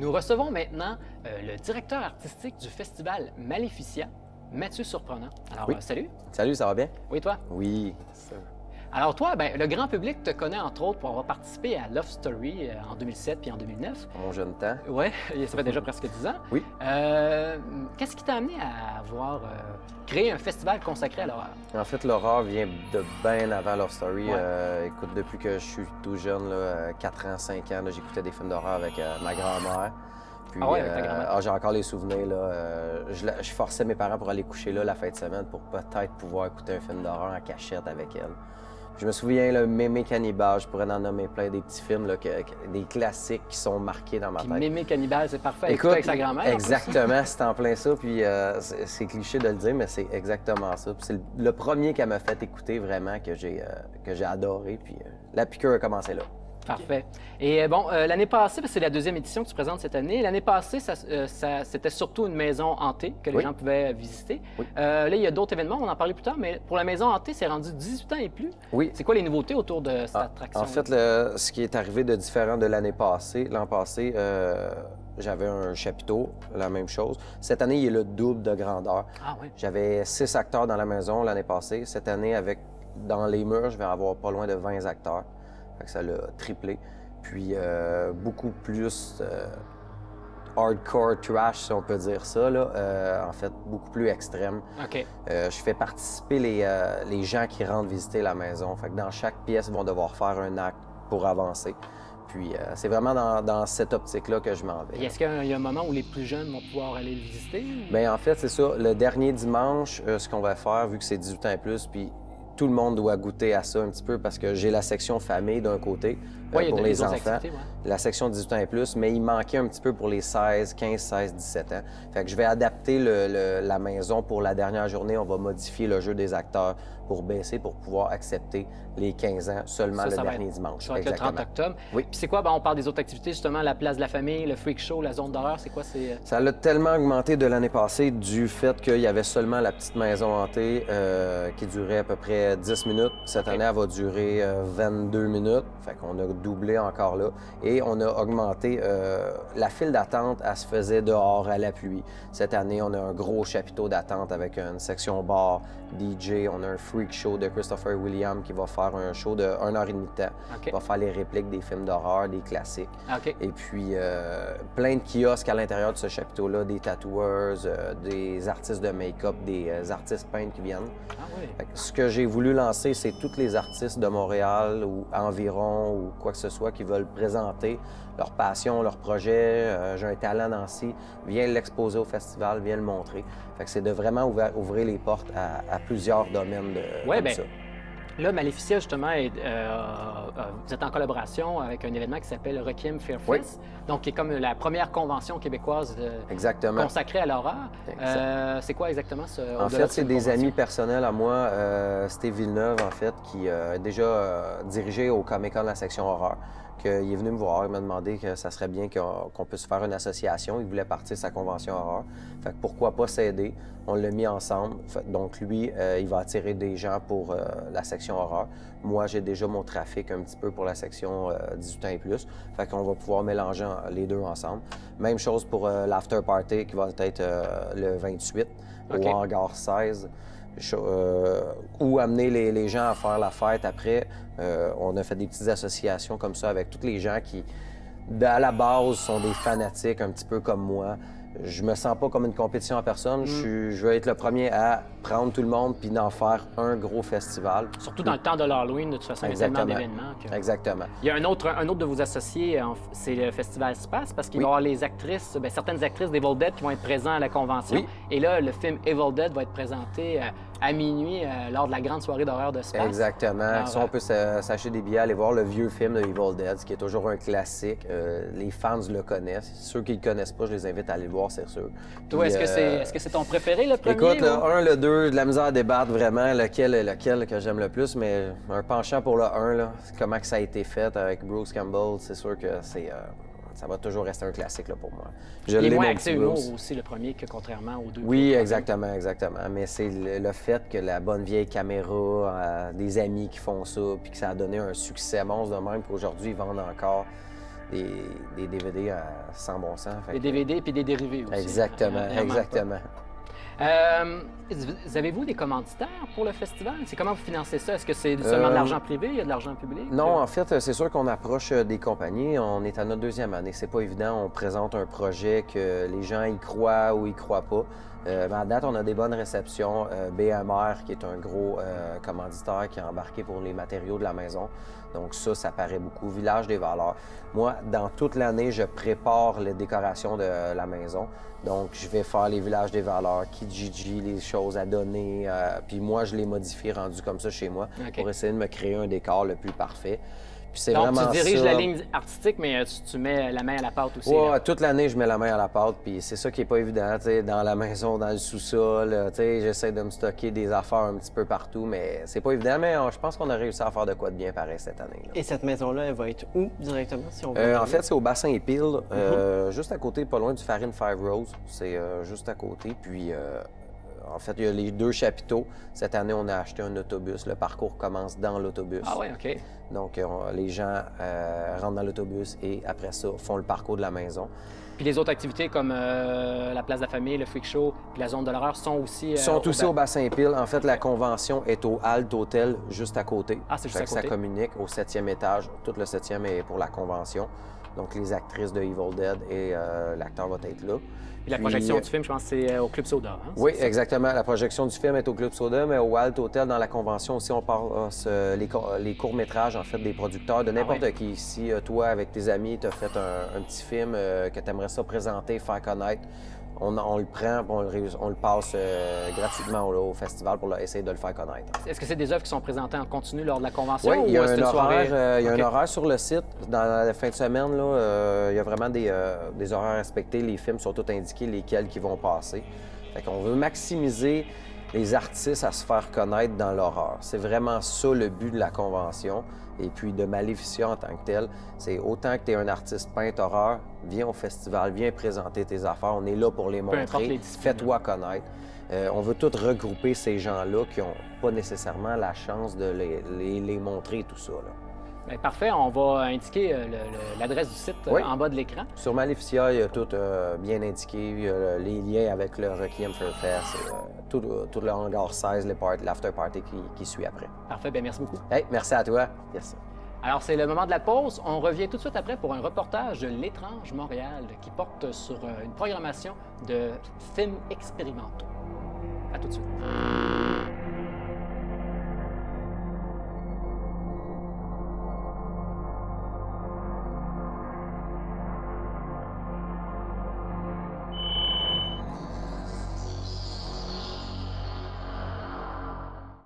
Nous recevons maintenant le directeur artistique du festival Maleficia, Mathieu Surprenant. Alors, Oui. salut. Salut, ça va bien? Oui, toi? Oui. Alors, toi, le grand public te connaît entre autres pour avoir participé à Love Story en 2007 puis en 2009. Mon jeune temps. Oui, ça fait déjà presque 10 ans. Oui. Qu'est-ce qui t'a amené à avoir créé un festival consacré à l'horreur? En fait, l'horreur vient de bien avant Love Story. Ouais. Écoute, depuis que je suis tout jeune, là, 4 ans, 5 ans, là, j'écoutais des films d'horreur avec ma grand-mère. Puis, Ah ouais, avec ta grand-mère? j'ai encore les souvenirs. Là, je forçais mes parents pour aller coucher là la fin de semaine pour peut-être pouvoir écouter un film d'horreur en cachette avec elle. Je me souviens, le Mémé Cannibale, je pourrais en nommer plein des petits films, là, des classiques qui sont marqués dans ma Puis tête. Mémé Cannibale, c'est parfait. Écoute, Écouter avec sa grand-mère. en plus. exactement, c'est en plein ça. Puis c'est cliché de le dire, mais c'est exactement ça. Puis c'est le premier qu'elle m'a fait écouter vraiment que j'ai adoré. Puis la piqûre a commencé là. Parfait. Et bon, l'année passée, parce que c'est la deuxième édition que tu présentes cette année, l'année passée, c'était surtout une maison hantée que les Oui. gens pouvaient visiter. Oui. Là, il y a d'autres événements, on en parlait plus tard, mais pour la maison hantée, c'est rendu 18 ans et plus. Oui. C'est quoi les nouveautés autour de cette attraction? En fait, ce qui est arrivé de différent de l'année passée, l'an passé, j'avais un chapiteau, la même chose. Cette année, il est le double de grandeur. Ah oui. J'avais 6 acteurs dans la maison l'année passée. Cette année, dans les murs, je vais avoir pas loin de 20 acteurs. Fait que ça l'a triplé. Puis beaucoup plus hardcore trash, si on peut dire ça, là. En fait, beaucoup plus extrême. OK. Je fais participer les gens qui rentrent visiter la maison. Fait que dans chaque pièce, ils vont devoir faire un acte pour avancer. Puis c'est vraiment dans cette optique-là que je m'en vais. Et est-ce qu'il y a un moment où les plus jeunes vont pouvoir aller le visiter? Bien, en fait, c'est ça. Le dernier dimanche, ce qu'on va faire, vu que c'est 18 ans et plus, puis tout le monde doit goûter à ça un petit peu parce que j'ai la section famille d'un côté Oui, il y a pour des les autres enfants, activités, ouais. la section 18 ans et plus, mais il manquait un petit peu pour les 16, 15, 16, 17 ans. Fait que je vais adapter la maison pour la dernière journée. On va modifier le jeu des acteurs pour baisser, pour pouvoir accepter les 15 ans seulement Ça le va dernier être- dimanche. Ça va être le 30 octobre. Oui. Puis c'est quoi? Ben, on parle des autres activités, justement, la place de la famille, le freak show, la zone d'horreur, c'est quoi? Ça l'a tellement augmenté de l'année passée du fait qu'il y avait seulement la petite maison hantée qui durait à peu près 10 minutes. Cette OK. année, elle va durer 22 minutes. Fait qu'on a doublé encore là. Et on a augmenté. La file d'attente, elle se faisait dehors à la pluie. Cette année, on a un gros chapiteau d'attente avec une section bar, DJ. On a un freak show de Christopher Williams qui va faire un show de 1h30 de temps. OK. Il va faire les répliques des films d'horreur, des classiques. OK. Et puis, plein de kiosques à l'intérieur de ce chapiteau-là, des tatoueuses, des artistes de make-up, des artistes peintres qui viennent. Ah oui. Fait que ce que j'ai voulu lancer, c'est tous les artistes de Montréal ou environ ou quoi que ce soit qui veulent présenter leur passion, leur projet. J'ai un talent dans ci, viens l'exposer au festival, viens le montrer. Fait que c'est de vraiment ouvrir les portes à plusieurs domaines Ouais, comme ben, ça. Là, Maleficia, justement, vous êtes en collaboration avec un événement qui s'appelle Requiem Fear Oui. Fest, donc qui est comme la première convention québécoise Exactement. consacrée à l'horreur. Exact. C'est quoi exactement ce En au-delà fait, de c'est cette des convention? amis personnels à moi. Steve Villeneuve, en fait, qui a déjà dirigé au Comic-Con la section horreur. Il est venu me voir, il m'a demandé que ça serait bien qu'on puisse faire une association. Il voulait partir sa convention horreur. Fait que pourquoi pas s'aider? On l'a mis ensemble. Donc lui, il va attirer des gens pour la section horreur. Moi, j'ai déjà mon trafic un petit peu pour la section 18 ans et plus. Fait qu'on va pouvoir mélanger les deux ensemble. Même chose pour l'after party qui va être le 28 OK. au hangar 16. Ou amener les gens à faire la fête après. On a fait des petites associations comme ça avec tous les gens qui, à la base, sont des fanatiques un petit peu comme moi. Je me sens pas comme une compétition à personne. Je veux être le premier à prendre tout le monde puis d'en faire un gros festival. Surtout dans le temps de l'Halloween, de toute façon, il y a tellement Exactement. d'événements. Exactement. Il y a un autre de vos associés, c'est le Festival Space, parce qu'il Oui. va y avoir les actrices, certaines actrices d'Evil Dead qui vont être présentes à la convention. Oui. Et là, le film Evil Dead va être présenté à minuit lors de la grande soirée d'horreur de Space. Exactement. Alors, Si on peut s'acheter des billets, aller voir le vieux film de Evil Dead, ce qui est toujours un classique. Les fans le connaissent. Ceux qui ne le connaissent pas, je les invite à aller le voir, c'est sûr. Toi, Puis, est-ce que c'est ton préféré, le premier? Écoute, le ou- 1, le 2, de la misère à débattre vraiment lequel est lequel que j'aime le plus, mais un penchant pour le 1, là, comment que ça a été fait avec Bruce Campbell, c'est sûr que ça va toujours rester un classique là, pour moi. Je Il est l'ai, moins mon axé petit humour Bruce. aussi, le premier, que contrairement aux deux. Oui, exactement, exactement. Mais c'est le fait que la bonne vieille caméra, des amis qui font ça, puis que ça a donné un succès monstre de même, qu'aujourd'hui, ils vendent encore. des DVD à 100 bon sens. Des DVD puis des dérivés aussi. Exactement, exactement. Avez-vous des commanditaires pour le festival? C'est comment vous financez ça? Est-ce que c'est seulement de l'argent privé? Il y a de l'argent public? Non, en fait, c'est sûr qu'on approche des compagnies. On est à notre deuxième année. C'est pas évident. On présente un projet que les gens y croient ou y croient pas. Mais à date, on a des bonnes réceptions. BMR, qui est un gros commanditaire qui a embarqué pour les matériaux de la maison. Donc ça paraît beaucoup. Village des valeurs. Moi, dans toute l'année, je prépare les décorations de la maison. Donc, je vais faire les villages des valeurs, Kijiji, les choses à donner. Puis moi, je les modifie rendus comme ça chez moi pour essayer de me créer un décor le plus parfait. Puis c'est donc, vraiment tu diriges ça. la ligne artistique, mais tu mets la main à la pâte aussi. Ouais, toute l'année, je mets la main à la pâte, puis c'est ça qui est pas évident, tu sais, dans la maison, dans le sous-sol, tu sais, j'essaie de me stocker des affaires un petit peu partout, mais c'est pas évident, mais je pense qu'on a réussi à faire de quoi de bien pareil cette année. Là. Et cette maison-là, elle va être où directement, si on veut? En fait, c'est au bassin Épile, juste à côté, pas loin du Farine Five Rose, c'est juste à côté, puis... En fait, il y a les 2 chapiteaux. Cette année, on a acheté un autobus. Le parcours commence dans l'autobus. Ah oui, OK. Donc, les gens rentrent dans l'autobus et après ça, font le parcours de la maison. Puis les autres activités comme la place de la famille, le freak show, puis la zone de l'horreur sont aussi... sont aussi au bassin Épile. En fait, la convention est au Alt Hotel, juste à côté. Ah, c'est juste à côté. Ça communique au 7e étage. Tout le 7e est pour la convention. Donc, les actrices de Evil Dead et l'acteur va être là. Puis la projection du film, je pense que c'est au Club Soda. Hein? Oui, exactement. La projection du film est au Club Soda, mais au Alt Hotel, dans la convention aussi, on passe les courts-métrages, en fait, des producteurs, de n'importe qui. Si toi, avec tes amis, tu as fait un petit film que tu aimerais ça présenter, faire connaître, on le prend, on le passe gratuitement là, au festival pour essayer de le faire connaître. Est-ce que c'est des œuvres qui sont présentées en continu lors de la convention? Oui, il y a un horaire, il y a un horaire sur le site. Dans la fin de semaine, là, il y a vraiment des horaires respectés. Les films sont tous indiqués, lesquels qui vont passer. Fait qu'on veut maximiser les artistes à se faire connaître dans l'horreur. C'est vraiment ça le but de la convention. Et puis de Maléficia en tant que tel, c'est autant que tu es un artiste peintre horreur, viens au festival, viens présenter tes affaires. On est là pour les montrer. Fais-toi connaître. On veut tous regrouper ces gens-là qui n'ont pas nécessairement la chance de les montrer et tout ça. Là. Bien, parfait. On va indiquer l'adresse du site en bas de l'écran. Sur Maléficia, il y a tout bien indiqué. Il y a les liens avec le Requiem Fairfest, tout le hangar 16, l'after party qui suit après. Parfait. Bien, merci beaucoup. Hey, merci à toi. Yes. Alors, c'est le moment de la pause. On revient tout de suite après pour un reportage de l'Étrange Montréal qui porte sur une programmation de films expérimentaux. À tout de suite.